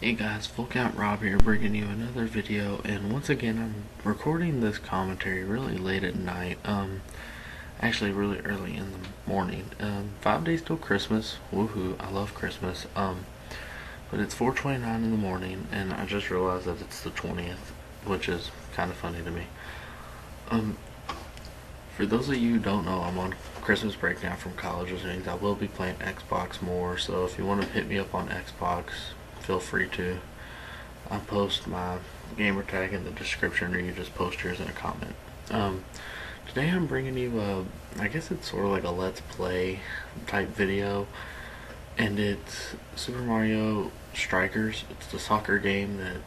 Hey guys, Full Count Rob here, bringing you another video, and once again I'm recording this commentary really late at night, actually really early in the morning. 5 days till Christmas, woohoo, I love Christmas, but it's 4:29 in the morning, and I just realized that it's the 20th, which is kind of funny to me. Um, for those of you who don't know, I'm on Christmas break now from college, which means I will be playing Xbox more, so if you want to hit me up on Xbox, feel free to. I'll post my Gamertag in the description, or you just post yours in a comment. Today I'm bringing you I guess it's sort of like a Let's Play type video, and it's Super Mario Strikers. It's the soccer game that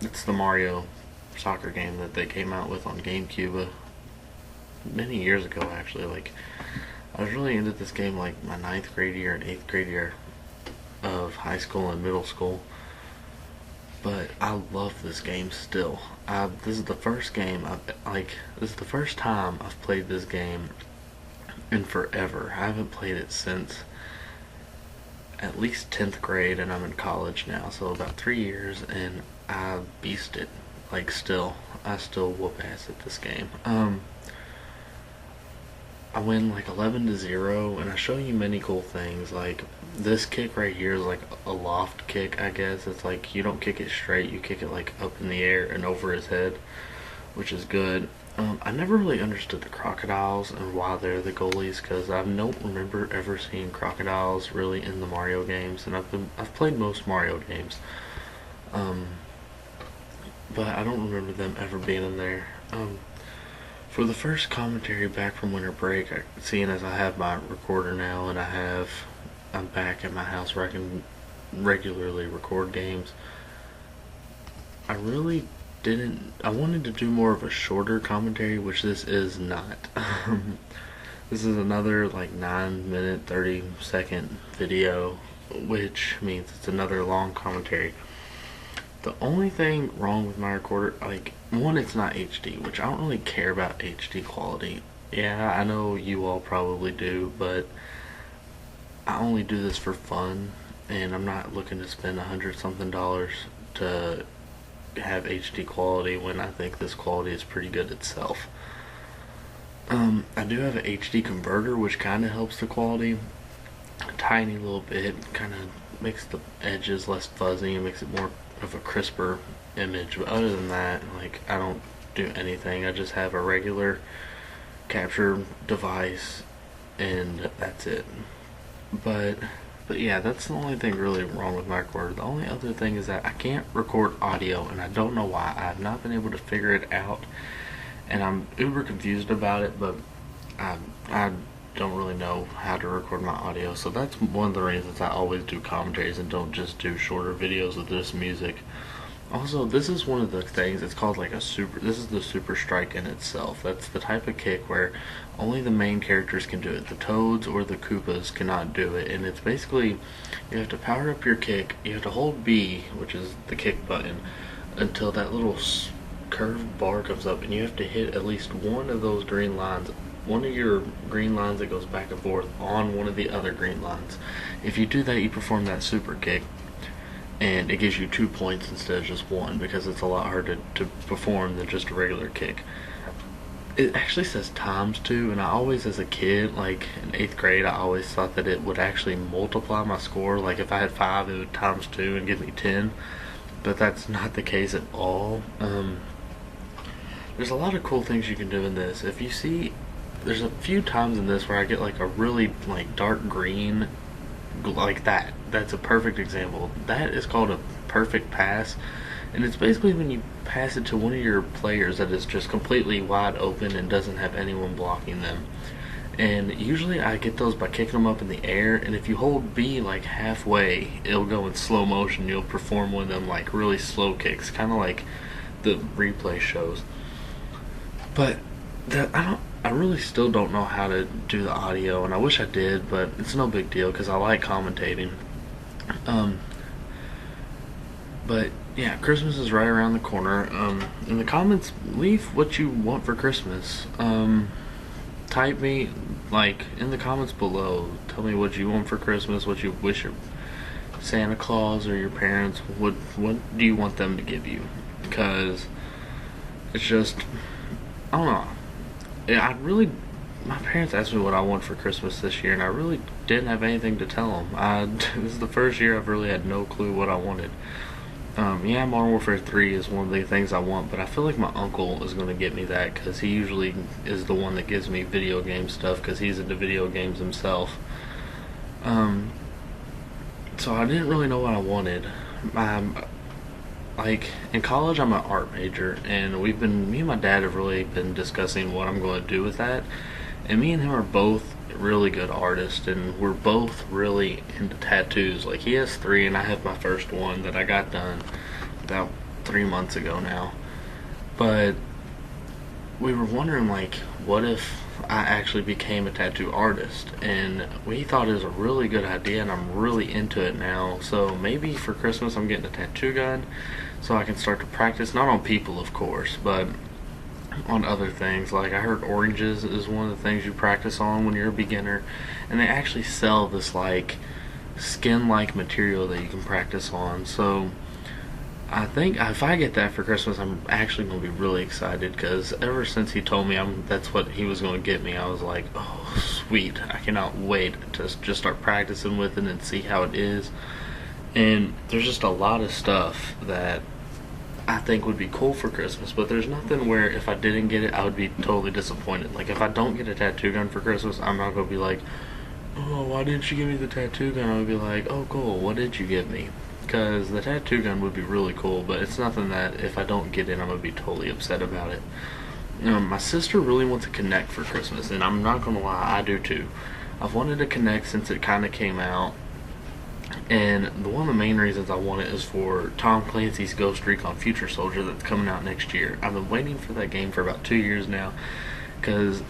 it's the Mario soccer game that they came out with on GameCube many years ago, actually. I was really into this game like my 9th grade year and 8th grade year of high school and middle school, but I love this game still. This is the first time I've played this game in forever. I haven't played it since at least 10th grade, and I'm in college now, so about 3 years, and I beast it. I still whoop ass at this game. I win like 11-0, and I show you many cool things. Like this kick right here is like a loft kick, I guess. It's like you don't kick it straight, you kick it like up in the air and over his head, which is good. I never really understood the crocodiles and why they're the goalies, because I don't remember ever seeing crocodiles really in the Mario games, and I've played most Mario games, but I don't remember them ever being in there. For the first commentary back from winter break, seeing as I have my recorder now and I'm back at my house where I can regularly record games, I really didn't. I wanted to do more of a shorter commentary, which this is not. This is another like 9-minute, 30-second video, which means it's another long commentary. The only thing wrong with my recorder, like, one, it's not HD, which I don't really care about HD quality. Yeah, I know you all probably do, but I only do this for fun, and I'm not looking to spend $100-something to have HD quality when I think this quality is pretty good itself. I do have an HD converter, which kind of helps the quality a tiny little bit, kind of makes the edges less fuzzy and makes it more of a crisper image, but other than that, like, I don't do anything. I just have a regular capture device, and that's it. But yeah, that's the only thing really wrong with my recorder. The only other thing is that I can't record audio, and I don't know why. I've not been able to figure it out, and I'm uber confused about it, but I don't really know how to record my audio, so that's one of the reasons I always do commentaries and don't just do shorter videos of this music. Also, this is one of the things, it's called like this is the super strike in itself. That's the type of kick where only the main characters can do it. The Toads or the Koopas cannot do it, and it's basically, you have to power up your kick, you have to hold B, which is the kick button, until that little curved bar comes up, and you have to hit at least one of those green lines, one of your green lines that goes back and forth on one of the other green lines. If you do that, you perform that super kick, and it gives you 2 points instead of just 1, because it's a lot harder to perform than just a regular kick. It actually says ×2, and I always, as a kid, like in 8th grade, I always thought that it would actually multiply my score. Like if I had 5, it would ×2 and give me 10, but that's not the case at all. There's a lot of cool things you can do in this. If you see, there's a few times in this where I get like a really like dark green, like that. That's a perfect example. That is called a perfect pass, and it's basically when you pass it to one of your players that is just completely wide open and doesn't have anyone blocking them. And usually I get those by kicking them up in the air, and if you hold B like halfway, it'll go in slow motion. You'll perform one of them like really slow kicks, kind of like the replay shows. But I really still don't know how to do the audio, and I wish I did, but it's no big deal because I like commentating. But yeah, Christmas is right around the corner. In the comments, leave what you want for Christmas. Type me, like, in the comments below. Tell me what you want for Christmas, what you wish Santa Claus or your parents, what do you want them to give you? Because it's just, I don't know. My parents asked me what I want for Christmas this year, and I really didn't have anything to tell them. This is the first year I've really had no clue what I wanted. Yeah, Modern Warfare 3 is one of the things I want, but I feel like my uncle is going to get me that because he usually is the one that gives me video game stuff because he's into video games himself. So I didn't really know what I wanted. Like in college, I'm an art major, and me and my dad have really been discussing what I'm going to do with that. And me and him are both really good artists, and we're both really into tattoos. Like he has 3, and I have my first one that I got done about 3 months ago now. But we were wondering, like, what if I actually became a tattoo artist? And we thought it was a really good idea, and I'm really into it now. So maybe for Christmas I'm getting a tattoo gun so I can start to practice, not on people of course, but on other things. Like I heard oranges is one of the things you practice on when you're a beginner, and they actually sell this like skin like material that you can practice on. So I think if I get that for Christmas, I'm actually going to be really excited because ever since he told me that's what he was going to get me, I was like, oh sweet, I cannot wait to just start practicing with it and see how it is. And there's just a lot of stuff that I think would be cool for Christmas, but there's nothing where if I didn't get it, I would be totally disappointed. Like if I don't get a tattoo gun for Christmas, I'm not going to be like, oh, why didn't you give me the tattoo gun? I would be like, oh cool, what did you give me? Because the tattoo gun would be really cool, but it's nothing that if I don't get it, I'm going to be totally upset about it. My sister really wants a Kinect for Christmas, and I'm not going to lie, I do too. I've wanted a Kinect since it kind of came out, and one of the main reasons I want it is for Tom Clancy's Ghost Recon Future Soldier that's coming out next year. I've been waiting for that game for about 2 years now, because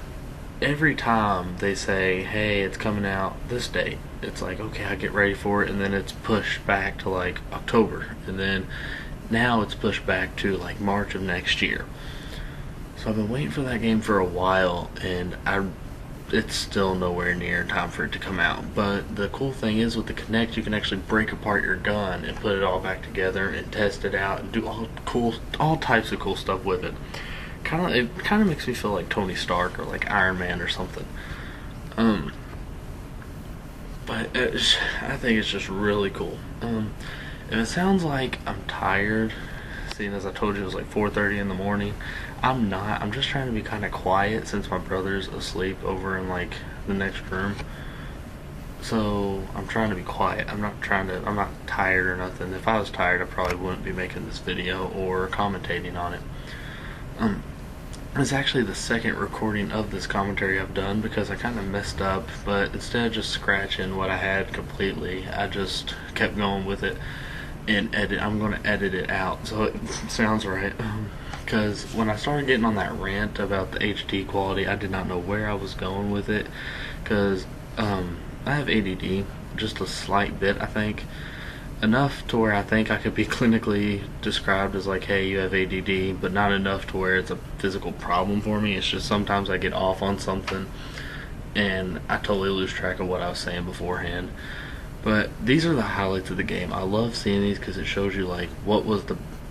every time they say, hey, it's coming out this date, it's like, okay, I get ready for it, and then it's pushed back to like October, and then now it's pushed back to like March of next year. So I've been waiting for that game for a while, and it's still nowhere near time for it to come out. But the cool thing is with the Kinect, you can actually break apart your gun and put it all back together and test it out and do all types of cool stuff with it. It kind of makes me feel like Tony Stark or like Iron Man or something. But I think it's just really cool. And it sounds like I'm tired, seeing as I told you it was like 4:30 in the morning. I'm not. I'm just trying to be kind of quiet since my brother's asleep over in like the next room. So I'm trying to be quiet. I'm not tired or nothing. If I was tired, I probably wouldn't be making this video or commentating on it. It's actually the second recording of this commentary I've done because I kind of messed up, but instead of just scratching what I had completely, I just kept going with it and I'm going to edit it out so it sounds right. Because when I started getting on that rant about the HD quality, I did not know where I was going with it because I have ADD, just a slight bit, I think. Enough to where I think I could be clinically described as like, hey, you have ADD, but not enough to where it's a physical problem for me. It's just sometimes I get off on something and I totally lose track of what I was saying beforehand. But these are the highlights of the game. I love seeing these because it shows you like what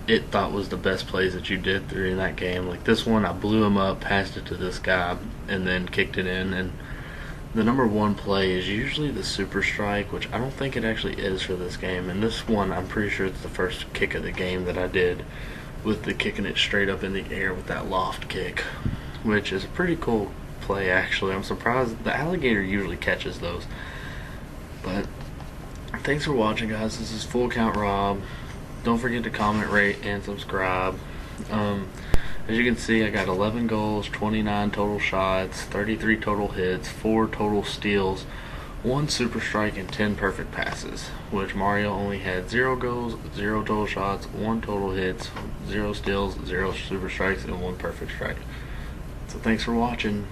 it thought was the best plays that you did during that game. Like this one, I blew him up, passed it to this guy, and then kicked it in. And the number one play is usually the super strike, which I don't think it actually is for this game. And this one, I'm pretty sure it's the first kick of the game that I did with the kicking it straight up in the air with that loft kick, which is a pretty cool play actually. I'm surprised the alligator usually catches those. But thanks for watching, guys. This is Full Count Rob. Don't forget to comment, rate, and subscribe. As you can see, I got 11 goals, 29 total shots, 33 total hits, 4 total steals, 1 super strike, and 10 perfect passes, which Mario only had 0 goals, 0 total shots, 1 total hits, 0 steals, 0 super strikes, and 1 perfect strike. So thanks for watching.